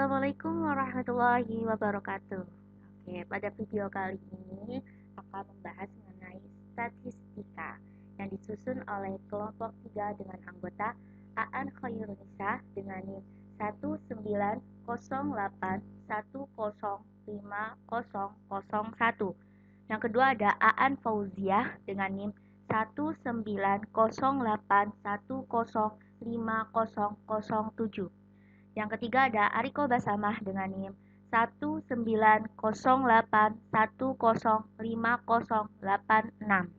Assalamualaikum warahmatullahi wabarakatuh. Oke, pada video kali ini akan membahas mengenai statistika yang disusun oleh kelompok 3 dengan anggota Aan Khairunisa dengan NIM 19081050001. Yang kedua ada Aan Fauziah dengan NIM 19081050007. Yang ketiga ada Ariko Basamah dengan NIM 19081050086.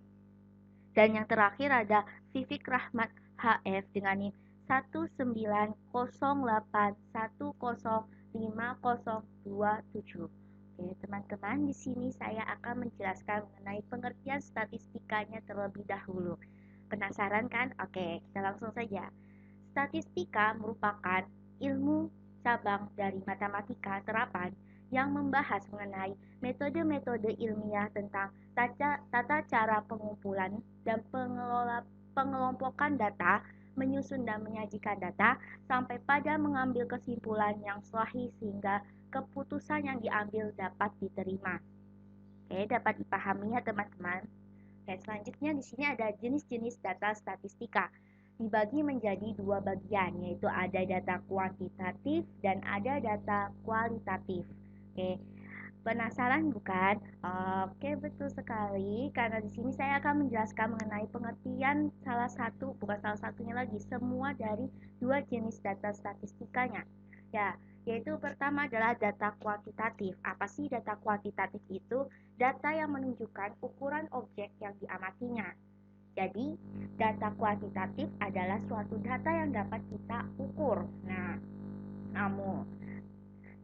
Dan yang terakhir ada Vivik Rahmat HF dengan NIM 19081050027. Oke, teman-teman, di sini saya akan menjelaskan mengenai pengertian statistikanya terlebih dahulu. Penasaran kan? Oke, kita langsung saja. Statistika merupakan ilmu cabang dari matematika terapan yang membahas mengenai metode-metode ilmiah tentang tata cara pengumpulan dan pengelompokan data, menyusun dan menyajikan data, sampai pada mengambil kesimpulan yang sahih sehingga keputusan yang diambil dapat diterima. Oke, dapat dipahami ya teman-teman. Dan selanjutnya di sini ada jenis-jenis data statistika. Dibagi menjadi dua bagian, yaitu ada data kuantitatif dan ada data kualitatif. Oke, penasaran bukan? Oke, betul sekali. Karena di sini saya akan menjelaskan mengenai pengertian bukan salah satunya lagi, semua dari dua jenis data statistikanya. Ya, yaitu pertama adalah data kuantitatif. Apa sih data kuantitatif itu? Data yang menunjukkan ukuran objek yang diamatinya. Jadi, data kuantitatif adalah suatu data yang dapat kita ukur. Nah, namun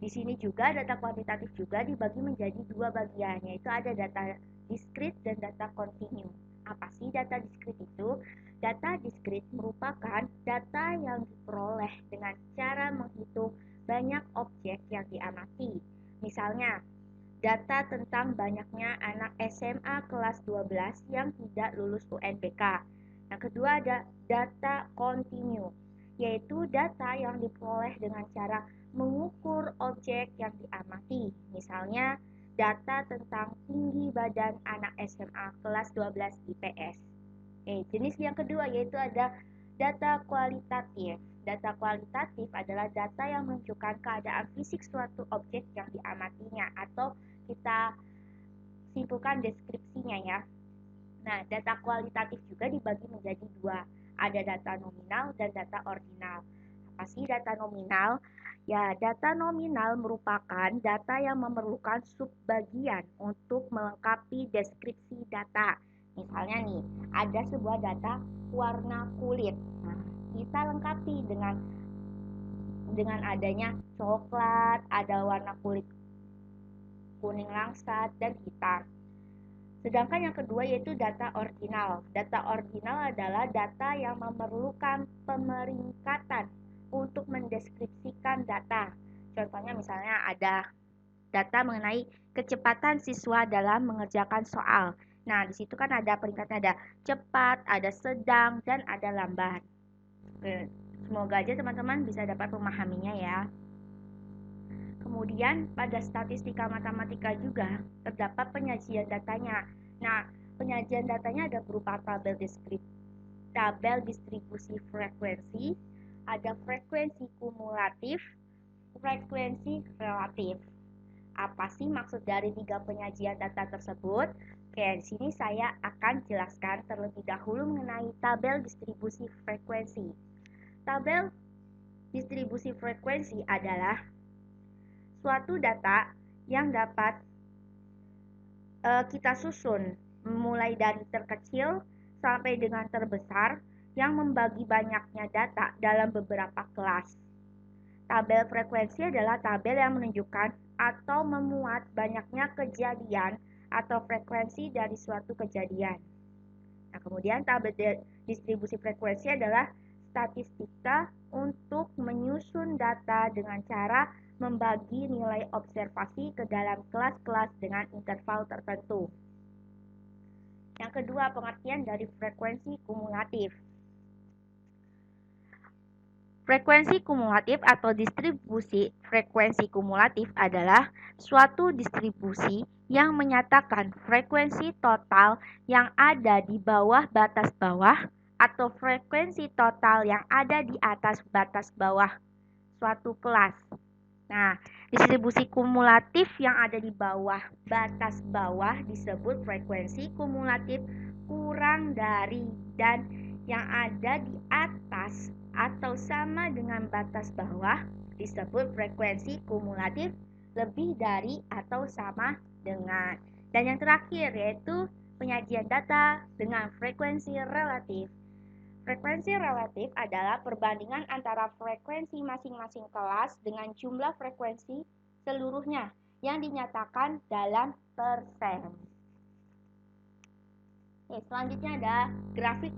di sini juga data kuantitatif juga dibagi menjadi dua bagian, yaitu ada data diskrit dan data kontinu. Apa sih data diskrit itu? Data diskrit merupakan data yang diperoleh dengan cara menghitung banyak objek yang diamati. Misalnya, data tentang banyaknya anak SMA kelas 12 yang tidak lulus UNBK. Yang kedua ada data kontinu, yaitu data yang diperoleh dengan cara mengukur objek yang diamati. Misalnya, data tentang tinggi badan anak SMA kelas 12 IPS. Jenis yang kedua yaitu ada data kualitatif. Data kualitatif adalah data yang menunjukkan keadaan fisik suatu objek yang diamatinya atau kita simpulkan deskripsinya ya. Nah, data kualitatif juga dibagi menjadi dua. Ada data nominal dan data ordinal. Apa sih data nominal? Ya, data nominal merupakan data yang memerlukan subbagian untuk melengkapi deskripsi data. Misalnya nih, ada sebuah data warna kulit. Nah, kita lengkapi dengan adanya coklat, ada warna kulit kuning langsat, dan hitam. Sedangkan yang kedua yaitu data ordinal. Data ordinal adalah data yang memerlukan pemeringkatan untuk mendeskripsikan data. Contohnya misalnya ada data mengenai kecepatan siswa dalam mengerjakan soal. Nah, di situ kan ada peringkatnya, ada cepat, ada sedang, dan ada lambat. Oke, semoga aja teman-teman bisa dapat memahaminya ya. Kemudian pada statistika matematika juga terdapat penyajian datanya. Nah, penyajian datanya ada berupa tabel distribusi frekuensi, ada frekuensi kumulatif, frekuensi relatif. Apa sih maksud dari tiga penyajian data tersebut? Oke, di sini saya akan jelaskan terlebih dahulu mengenai tabel distribusi frekuensi. Tabel distribusi frekuensi adalah suatu data yang dapat kita susun mulai dari terkecil sampai dengan terbesar yang membagi banyaknya data dalam beberapa kelas. Tabel frekuensi adalah tabel yang menunjukkan atau memuat banyaknya kejadian atau frekuensi dari suatu kejadian. Nah, kemudian tabel distribusi frekuensi adalah statistika untuk menyusun data dengan cara membagi nilai observasi ke dalam kelas-kelas dengan interval tertentu. Yang kedua, pengertian dari frekuensi kumulatif. Frekuensi kumulatif atau distribusi frekuensi kumulatif adalah suatu distribusi yang menyatakan frekuensi total yang ada di bawah batas bawah atau frekuensi total yang ada di atas batas bawah suatu kelas. Nah, distribusi kumulatif yang ada di bawah batas bawah disebut frekuensi kumulatif kurang dari dan yang ada di atas atau sama dengan batas bawah disebut frekuensi kumulatif lebih dari atau sama dengan. Dan yang terakhir yaitu penyajian data dengan frekuensi relatif. Frekuensi relatif adalah perbandingan antara frekuensi masing-masing kelas dengan jumlah frekuensi seluruhnya yang dinyatakan dalam persen. Selanjutnya ada grafik.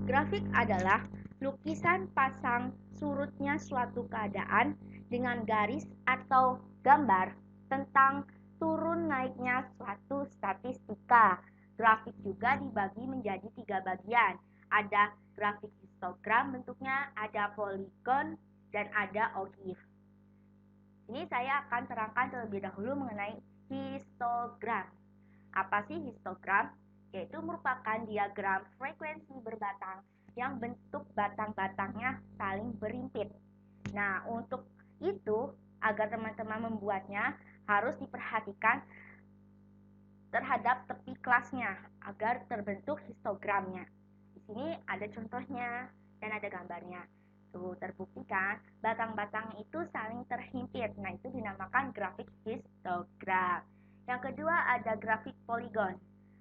Grafik adalah lukisan pasang surutnya suatu keadaan dengan garis atau gambar tentang turun naiknya suatu statistika. Grafik juga dibagi menjadi 3 bagian. Ada grafik histogram bentuknya, ada poligon, dan ada ogive. Ini saya akan terangkan terlebih dahulu mengenai histogram. Apa sih histogram? Yaitu merupakan diagram frekuensi berbatang yang bentuk batang-batangnya saling berimpit. Nah, untuk itu, agar teman-teman membuatnya harus diperhatikan terhadap tepi kelasnya agar terbentuk histogramnya. Di sini ada contohnya dan ada gambarnya. Tuh, terbuktikan batang-batang itu saling terhimpit. Nah, itu dinamakan grafik histogram. Yang kedua ada grafik poligon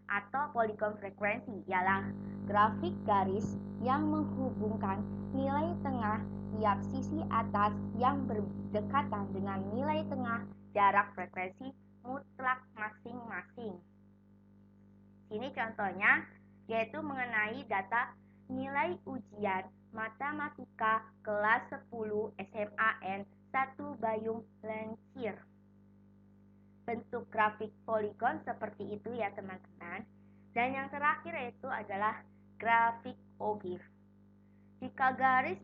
atau poligon frekuensi, ialah grafik garis yang menghubungkan nilai tengah tiap sisi atas yang berdekatan dengan nilai tengah jarak frekuensi mutlak masing-masing. Ini contohnya yaitu mengenai data nilai ujian matematika kelas 10 SMAN 1 Bayung Lencir. Bentuk grafik poligon seperti itu ya teman-teman. Dan yang terakhir yaitu adalah grafik ogive. Jika garis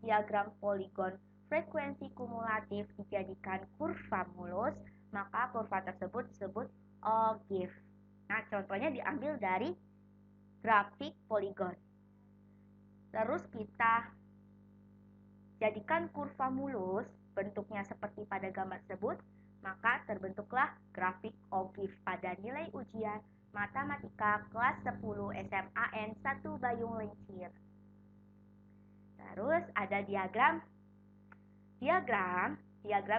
diagram poligon frekuensi kumulatif dijadikan kurva mulus, maka kurva tersebut disebut ogive. Nah, contohnya diambil dari grafik poligon. Terus kita jadikan kurva mulus bentuknya seperti pada gambar tersebut, maka terbentuklah grafik ogive pada nilai ujian matematika kelas 10 SMAN 1 Bayung Lencir. Terus ada diagram. Diagram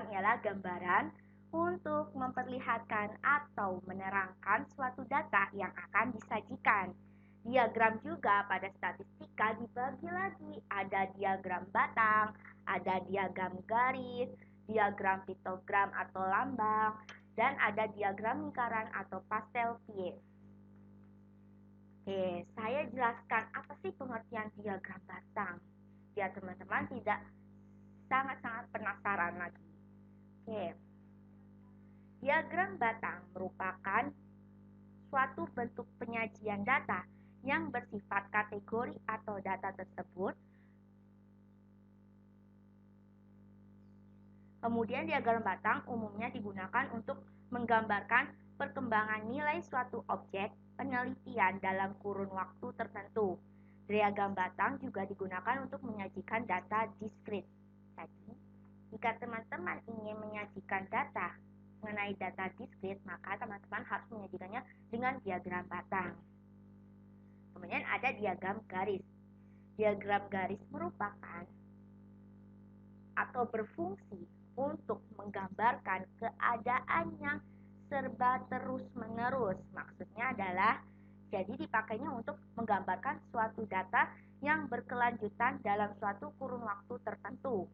ialah gambaran untuk memperlihatkan atau menerangkan suatu data yang akan disajikan. Diagram juga pada statistika dibagi lagi, ada diagram batang, ada diagram garis, diagram piktogram atau lambang, dan ada diagram lingkaran atau pastel pied. Oke, saya jelaskan apa sih pengertian diagram batang, biar teman-teman tidak sangat-sangat penasaran lagi. Oke, diagram batang merupakan suatu bentuk penyajian data yang bersifat kategori atau data tersebut. Kemudian diagram batang umumnya digunakan untuk menggambarkan perkembangan nilai suatu objek penelitian dalam kurun waktu tertentu. Diagram batang juga digunakan untuk menyajikan data diskrit. Jadi, jika teman-teman ingin menyajikan data mengenai data diskrit, maka teman-teman harus menyajikannya dengan diagram batang. Kemudian ada diagram garis. Diagram garis merupakan atau berfungsi untuk menggambarkan keadaan yang serba terus-menerus. Maksudnya adalah jadi dipakainya untuk menggambarkan suatu data yang berkelanjutan dalam suatu kurun waktu tertentu.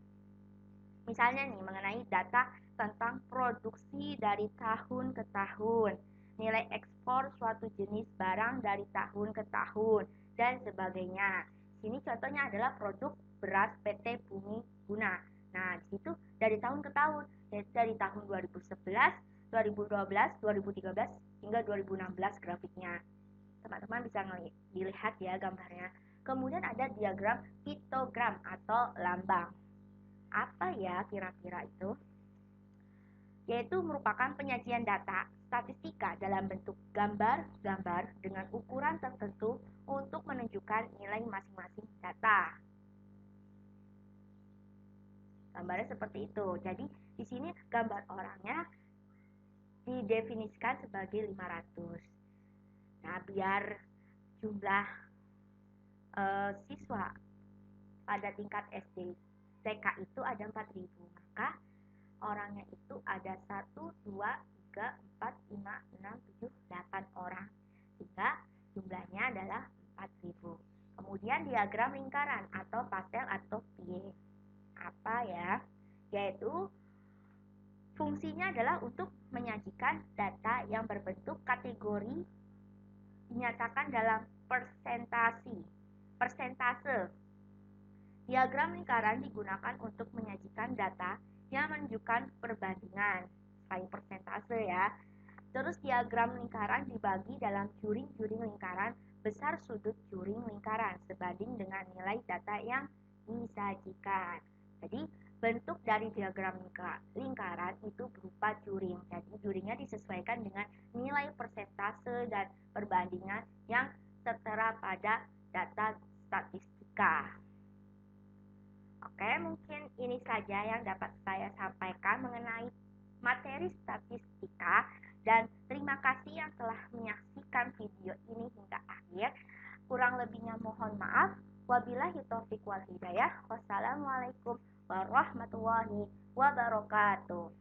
Misalnya nih mengenai data tentang produksi dari tahun ke tahun, nilai ekspor suatu jenis barang dari tahun ke tahun, dan sebagainya. Sini contohnya adalah produk beras PT Bumi Guna. Nah, di situ dari tahun ke tahun, yaitu dari tahun 2011, 2012, 2013, hingga 2016 grafiknya. teman-teman bisa dilihat ya gambarnya. Kemudian ada diagram piktogram atau lambang. Apa ya kira-kira itu? Yaitu merupakan penyajian data statistika dalam bentuk gambar-gambar dengan ukuran tertentu untuk menunjukkan nilai masing-masing data. Gambarnya seperti itu. Jadi di sini gambar orangnya didefinisikan sebagai 500. Nah, biar jumlah siswa pada tingkat SD TK itu ada 4.000, maka orangnya itu ada 1, 2, 3, 4, 5, 6, 7, 8 orang, sehingga jumlahnya adalah 4.000. Kemudian diagram lingkaran atau pastel atau pie. Apa ya? Yaitu fungsinya adalah untuk menyajikan data yang berbentuk kategori dinyatakan dalam persentase. Diagram lingkaran digunakan untuk menyajikan data yang menunjukkan perbandingan, selain persentase ya. Terus diagram lingkaran dibagi dalam juring-juring lingkaran besar sudut juring lingkaran sebanding dengan nilai data yang disajikan. Jadi bentuk dari diagram lingkaran itu berupa juring. Jadi juringnya disesuaikan dengan nilai persentase dan perbandingan yang tertera pada data statistika. Oke, mungkin ini saja yang dapat saya sampaikan mengenai materi statistika, dan terima kasih yang telah menyaksikan video ini hingga akhir. Kurang lebihnya mohon maaf. Wabillahi taufiq wal hidayah. Wassalamualaikum warahmatullahi wabarakatuh.